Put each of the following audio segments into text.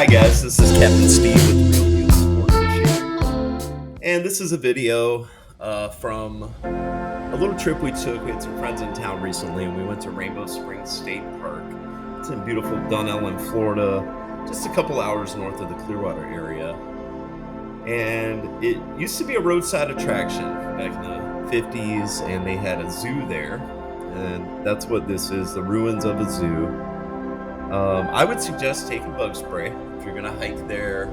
Hi guys, this is Captain Steve with Real Deal Sport Fishing, and this is a video from a little trip we took. We had some friends in town recently, and we went to Rainbow Springs State Park. It's in beautiful Dunnellon, Florida, just a couple hours north of the Clearwater area. And it used to be a roadside attraction back in the 50s, and they had a zoo there, and that's what this is, the ruins of a zoo. I would suggest taking bug spray if you're gonna hike there.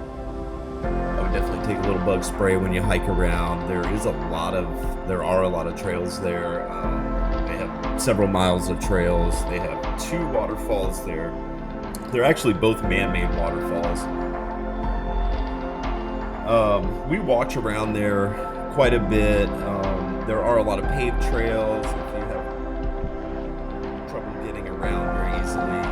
I would definitely take a little bug spray when you hike around. There are a lot of trails there. They have several miles of trails. They have 2 waterfalls there. They're actually both man-made waterfalls. We walked around there quite a bit. There are a lot of paved trails. If you have trouble getting around very easily,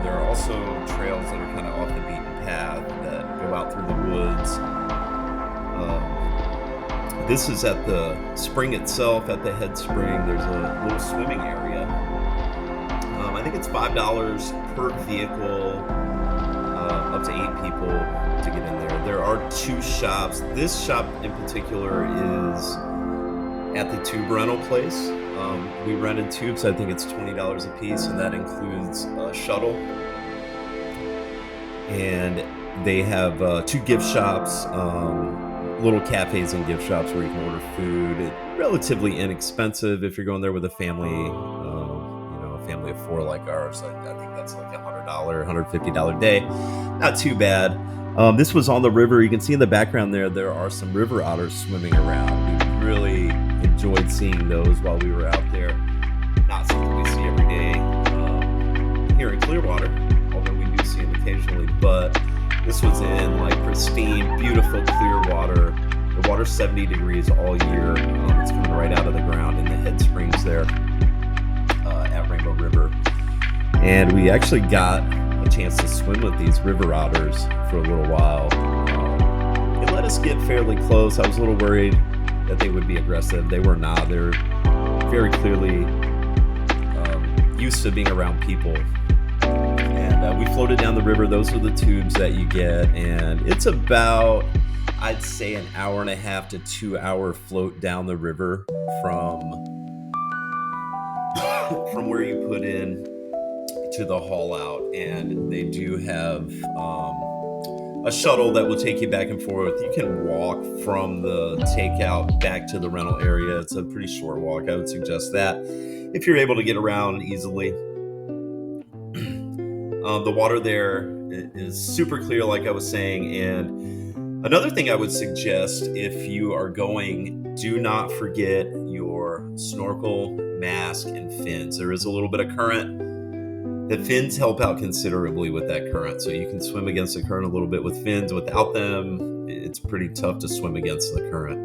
there are also trails that are kind of off the beaten path that go out through the woods. This is at the spring itself, at the head spring. There's a little swimming area. I think it's $5 per vehicle, up to 8 people to get in there. There are 2 shops. This shop in particular is at the tube rental place. We rented tubes. I think it's $20 a piece, and that includes a shuttle. And they have 2 gift shops, little cafes and gift shops where you can order food. It's relatively inexpensive if you're going there with a family, a family of 4 like ours. I think that's like $100, $150 a day. Not too bad. This was on the river. You can see in the background there are some river otters swimming around. We really enjoyed seeing those while we were out there. Not something we see every day here in Clearwater, although we do see them occasionally. But this was in like pristine, beautiful clear water. The water's 70 degrees all year. It's coming right out of the ground in the head springs there at Rainbow River. And we actually got a chance to swim with these river otters for a little while. It let us get fairly close. I was a little worried that they would be aggressive. They were not. They're very clearly used to being around people. And we floated down the river. Those are the tubes that you get. And it's about, I'd say, an 1.5 to 2 hour float down the river from where you put in to the haul out. And they do have a shuttle that will take you back and forth. You can walk from the takeout back to the rental area. It's a pretty short walk. I would suggest that if you're able to get around easily. The water there is super clear, like I was saying. And another thing I would suggest, if you are going, do not forget your snorkel, mask, and fins. There is a little bit of current. The fins help out considerably with that current, so you can swim against the current a little bit with fins. Without them, it's pretty tough to swim against the current.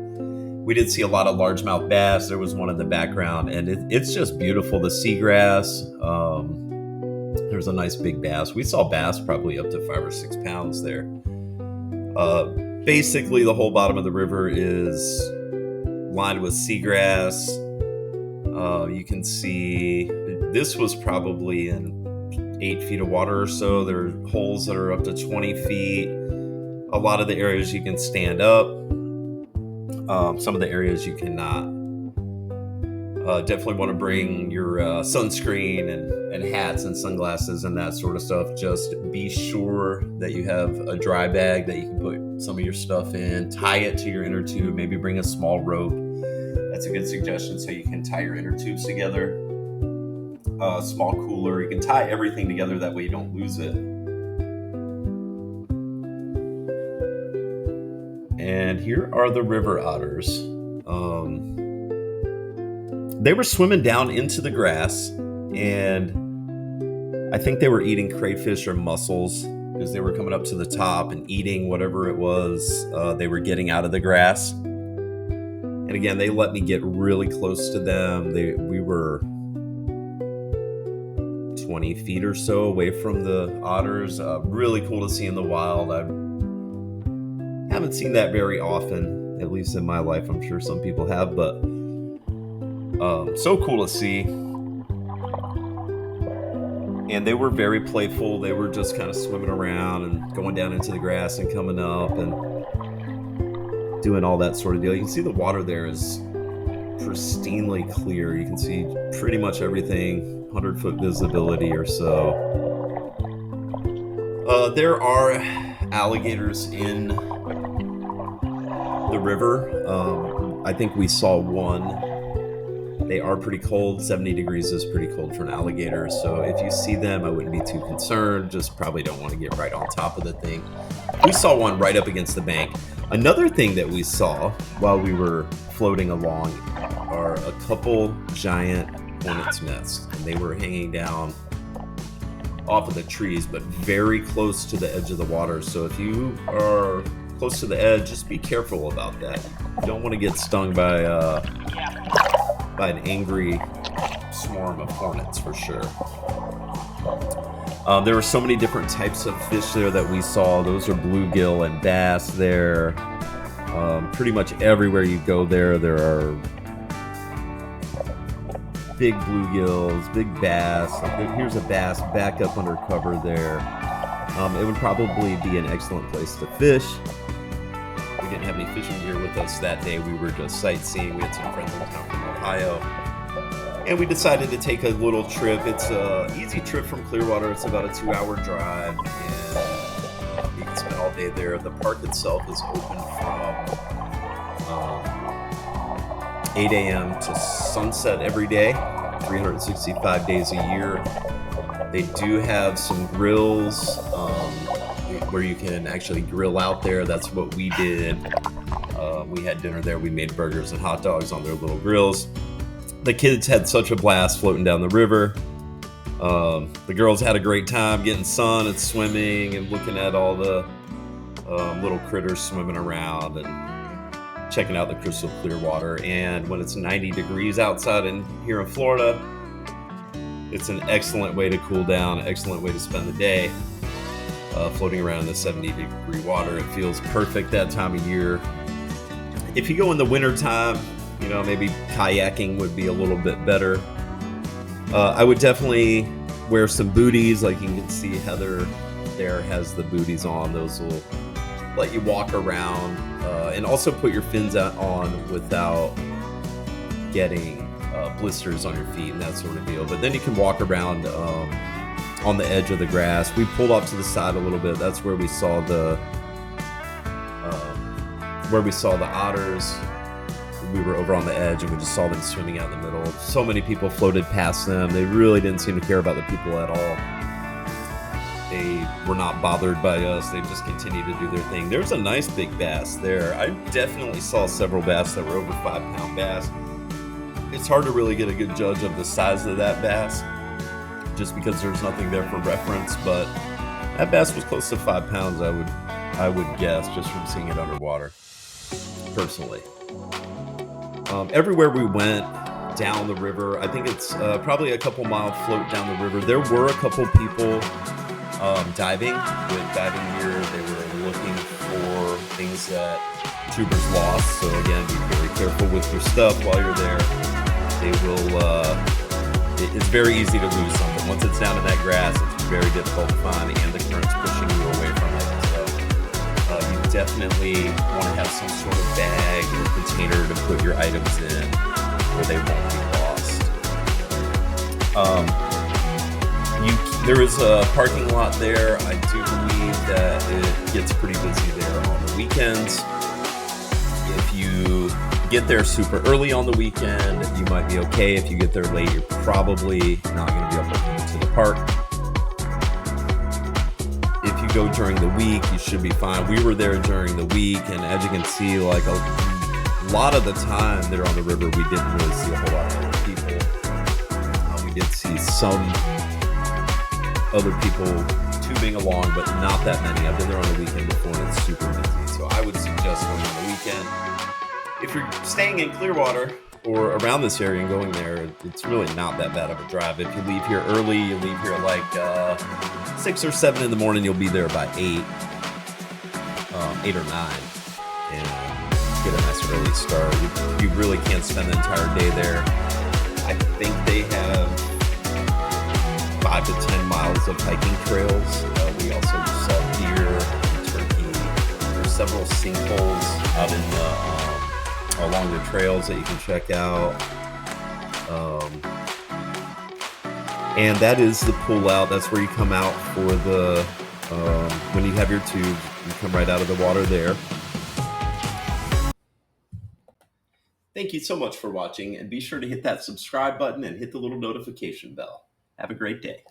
We did see a lot of largemouth bass. There was one in the background, and it's just beautiful. The seagrass, there's a nice big bass. We saw bass probably up to 5 or 6 pounds there. Basically, the whole bottom of the river is lined with seagrass. You can see this was probably in 8 feet of water or so. There are holes that are up to 20 feet. A lot of the areas you can stand up. Some of the areas you cannot. Definitely want to bring your sunscreen and hats and sunglasses and that sort of stuff. Just be sure that you have a dry bag that you can put some of your stuff in. Tie it to your inner tube. Maybe bring a small rope. That's a good suggestion, so you can tie your inner tubes together. Small cooler. You can tie everything together, that way you don't lose it. And here are the river otters. They were swimming down into the grass, and I think they were eating crayfish or mussels, because they were coming up to the top and eating whatever it was they were getting out of the grass. And again, they let me get really close to them. We were 20 feet or so away from the otters. Really cool to see in the wild. I haven't seen that very often, at least in my life. I'm sure some people have, but so cool to see. and they were very playful. They were just kind of swimming around and going down into the grass and coming up and doing all that sort of deal. You can see the water there is pristinely clear. You can see pretty much everything, 100-foot visibility or so. There are alligators in the river. I think we saw one. They are pretty cold. 70 degrees is pretty cold for an alligator. So if you see them, I wouldn't be too concerned. Just probably don't want to get right on top of the thing. We saw one right up against the bank. Another thing that we saw while we were floating along are a couple giant hornet's nests. And they were hanging down off of the trees, but very close to the edge of the water. So if you are close to the edge, just be careful about that. You don't want to get stung by an angry swarm of hornets for sure. There were so many different types of fish there that we saw. Those are bluegill and bass there. Pretty much everywhere you go there are big bluegills, big bass. Here's a bass back up under cover there. It would probably be an excellent place to fish. We didn't have any fishing gear with us that day. We were just sightseeing. We had some friends in town from Ohio. And we decided to take a little trip. It's an easy trip from Clearwater. It's about a 2-hour drive. And you can spend all day there. The park itself is open from 8 a.m. to sunset every day, 365 days a year. They do have some grills where you can actually grill out there. That's what we did. We had dinner there. We made burgers and hot dogs on their little grills. The kids had such a blast floating down the river. The girls had a great time getting sun and swimming and looking at all the little critters swimming around and checking out the crystal clear water. And when it's 90 degrees outside and here in Florida, it's an excellent way to cool down, excellent way to spend the day. Floating around in the 70-degree water. It feels perfect that time of year. If you go in the winter time, maybe kayaking would be a little bit better. I would definitely wear some booties. Like you can see Heather there has the booties on. Those will let you walk around. And also put your fins on without getting blisters on your feet and that sort of deal. But then you can walk around on the edge of the grass. We pulled off to the side a little bit. That's where we saw the otters. We were over on the edge and we just saw them swimming out in the middle. So many people floated past them. They really didn't seem to care about the people at all. They were not bothered by us. They just continued to do their thing. There's a nice big bass there. I definitely saw several bass that were over 5-pound bass. It's hard to really get a good judge of the size of that bass just because there's nothing there for reference, but that bass was close to 5 pounds, I would guess, just from seeing it underwater, personally. Everywhere we went down the river, I think it's probably a couple mile float down the river. There were a couple people diving with diving gear. They were looking for things that tubers lost. So again, be very careful with your stuff while you're there. They will. It's very easy to lose something. Once it's down in that grass, it's very difficult to find, and the current's pushing you away from it. So you definitely want to have some sort of bag or container to put your items in where they won't be lost. There is a parking lot there. I do believe that it gets pretty busy there on the weekends. If you get there super early on the weekend, you might be okay. If you get there late, you're probably not going to be able to come to the park. If you go during the week, you should be fine. We were there during the week, and as you can see, like a lot of the time there on the river, we didn't really see a whole lot of other people. We did see some other people tubing along, but not that many. I've been there on the weekend before, and it's super busy. So I would suggest going on the weekend. If you're staying in Clearwater or around this area and going there, it's really not that bad of a drive. If you leave here early, you leave here at like 6 or 7 in the morning, you'll be there by 8 or 9, and get a nice early start. You really can't spend the entire day there. I think they have 5 to 10 miles of hiking trails. We also saw deer, turkey. There's several sinkholes out in along the trails that you can check out. Um, and that is the pull out. That's where you come out for the when you have your tubes. You come right out of the water there. Thank you so much for watching, and be sure to hit that subscribe button and hit the little notification bell. Have a great day.